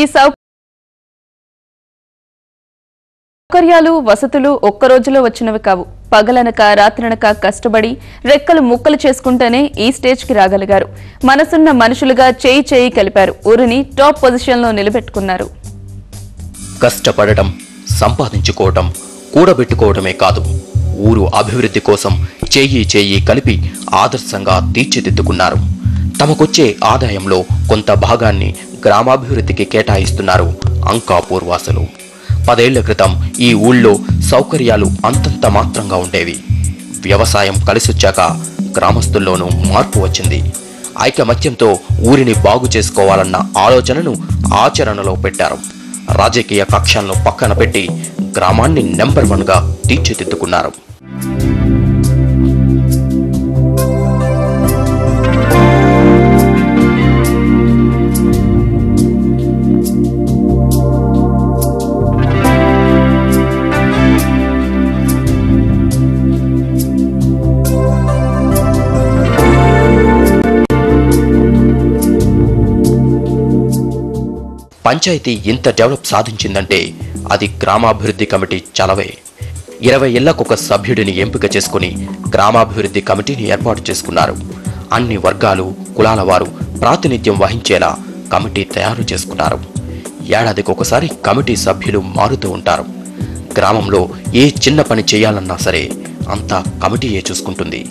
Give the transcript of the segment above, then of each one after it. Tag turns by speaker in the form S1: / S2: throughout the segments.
S1: ఈ సౌకర్యాలు వసతులు ఒక్క రోజులో వచ్చినవి కావు. పగలనక రాత్రనక కష్టపడి రెక్కలు ముక్కలు చేసుకుంటేనే ఈ స్టేజ్ కి రాగలిగారు. మనసున్న మనుషులుగా చేయి చేయి కలిపారు. ఊరిని టాప్ పొజిషన్ లో నిలబెట్టుకున్నారు.
S2: కష్టపడటం, సంపాదించుకోవటం, కూడబెట్టుకోవటమే కాదు, ఊరు అభివృద్ధి కోసం చేయి చేయి కలిపి ఆదర్శంగా తీర్చిదిద్దుకున్నారు. తమకొచ్చే ఆదాయంలో కొంత భాగాన్ని గ్రామాభివృద్ధికి కేటాయిస్తున్నారు అంకాపూర్ వాసులు. 10 ఏళ్ల క్రితం ఈ ఊళ్ళో సౌకర్యాలు అంతంత మాత్రంగా ఉండేవి. వ్యవసాయం కలిసొచ్చాక గ్రామస్తుల్లోనూ మార్పు వచ్చింది. ఐకమత్యంతో ఊరిని బాగు చేసుకోవాలన్న ఆలోచనను ఆచరణలో పెట్టారు. రాజకీయ కక్షలను పక్కన పెట్టి గ్రామాన్ని నెంబర్ 1గా తీర్చిదిద్దుకున్నారు. పంచాయతీ ఇంత డెవలప్ సాధించిందంటే అది గ్రామాభివృద్ధి కమిటీ చలవే. 20 ఏళ్లకొక సభ్యుడిని ఎంపిక చేసుకుని గ్రామాభివృద్ధి కమిటీని ఏర్పాటు చేసుకున్నారు. అన్ని వర్గాలు, కులాల వారు ప్రాతినిధ్యం వహించేలా కమిటీ తయారు చేసుకున్నారు. ఏడాదికొకసారి కమిటీ సభ్యులు మారుతూ ఉంటారు. గ్రామంలో ఏ చిన్న పని చేయాలన్నా సరే అంతా కమిటీయే చూసుకుంటుంది.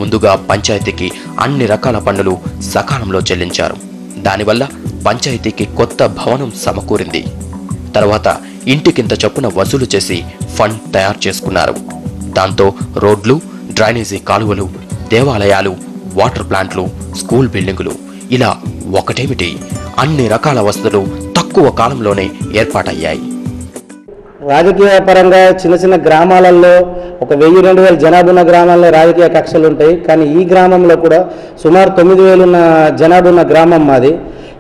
S2: ముందుగా పంచాయతీకి అన్ని రకాల పన్నులు సకాలంలో చెల్లించారు. దానివల్ల పంచాయతీకి కొత్త భవనం సమకూరింది. తర్వాత ఇంటికింత చొప్పున వసూలు చేసి ఫండ్ తయారు చేసుకున్నారు. దాంతో రోడ్లు, డ్రైనేజీ కాలువలు, దేవాలయాలు, వాటర్ ప్లాంట్లు, స్కూల్ బిల్డింగులు ఇలా ఒకటేమిటి అన్ని రకాల వసతులు తక్కువ కాలంలోనే ఏర్పాటయ్యాయి.
S3: రాజకీయ పరంగా చిన్న చిన్న గ్రామాలలో ఒక 1000-2000 జనాభా ఉన్న గ్రామాల్లో రాజకీయ కక్షలు ఉంటాయి. కానీ ఈ గ్రామంలో కూడా సుమారు 9000 ఉన్న జనాభా ఉన్న గ్రామం మాది.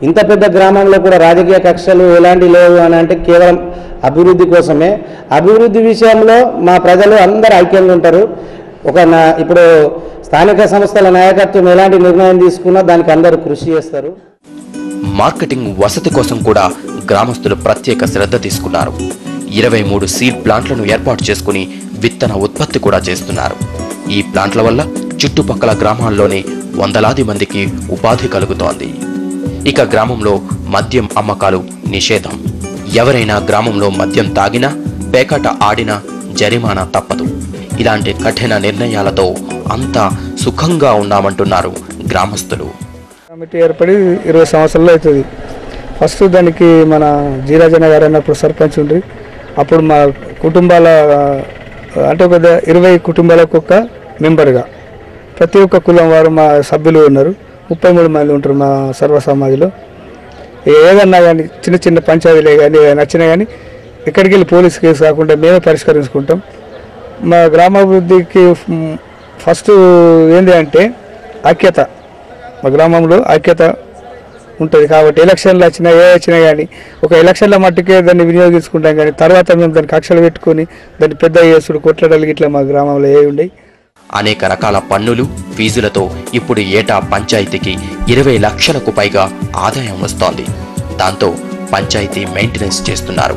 S3: ఇంత పెద్ద గ్రామంలో కూడా రాజకీయ కక్షలు ఎలాంటి లేవు అని అంటే కేవలం అభివృద్ధి కోసమే. అభివృద్ధి విషయంలో మా ప్రజలు అందరూ ఐక్యంగా ఉంటారు. ఇప్పుడు స్థానిక సంస్థల నాయకత్వం ఎలాంటి నిర్ణయం తీసుకున్నా దానికి అందరూ కృషి చేస్తారు.
S2: మార్కెటింగ్ వసతి కోసం కూడా గ్రామస్తులు ప్రత్యేక శ్రద్ధ తీసుకున్నారు. 23 సీడ్ ప్లాంట్లను ఏర్పాటు చేసుకుని విత్తన ఉత్పత్తి కూడా చేస్తున్నారు. ఈ ప్లాంట్ల వల్ల చుట్టుపక్కల గ్రామాల్లోనే వందలాది మందికి ఉపాధి కలుగుతోంది. ఇక గ్రామంలో మద్యం అమ్మకాలు నిషేధం. ఎవరైనా గ్రామంలో మద్యం తాగినా, పేకాట ఆడినా జరిమానా తప్పదు. ఇలాంటి కఠిన నిర్ణయాలతో అంతా సుఖంగా ఉన్నామంటున్నారు గ్రామస్తులు.
S4: కమిటీ ఏర్పడి 20 సంవత్సరాలు అవుతుంది. ఫస్ట్ దానికి మన జీరాజన గారు అన్నప్పుడు సర్పంచ్ ఉండి, అప్పుడు మా కుటుంబాల అంటే ఒక 20 కుటుంబాలకు ఒక మెంబర్గా ప్రతి ఒక్క కులం వారు మా సభ్యులు ఉన్నారు. 33 మంది ఉంటారు మా సర్వ సమాజంలో. ఏదన్నా కానీ చిన్న చిన్న పంచాయతీలే కానీ నచ్చినా కానీ ఎక్కడికి వెళ్ళి పోలీస్ కేసు కాకుండా మేమే పరిష్కరించుకుంటాం. మా గ్రామాభివృద్ధికి ఫస్ట్ ఏంటి అంటే ఐక్యత. మా గ్రామంలో ఐక్యత ఉంటుంది కాబట్టి ఎలక్షన్లు వచ్చినా ఏ వచ్చినా కానీ ఒక ఎలక్షన్ల మట్టుకే దాన్ని వినియోగించుకుంటాం. కానీ తర్వాత మేము దాన్ని కక్షలు పెట్టుకొని దాన్ని పెద్ద చేసుడు కొట్లాడలు ఇట్లా మా గ్రామంలో ఏ ఉండేవి.
S2: అనేక రకాల పన్నులు, ఫీజులతో ఇప్పుడు ఏటా పంచాయతీకి 20 లక్షలకు పైగా ఆదాయం వస్తోంది. దాంతో పంచాయతీ మెయింటెనెన్స్ చేస్తున్నారు.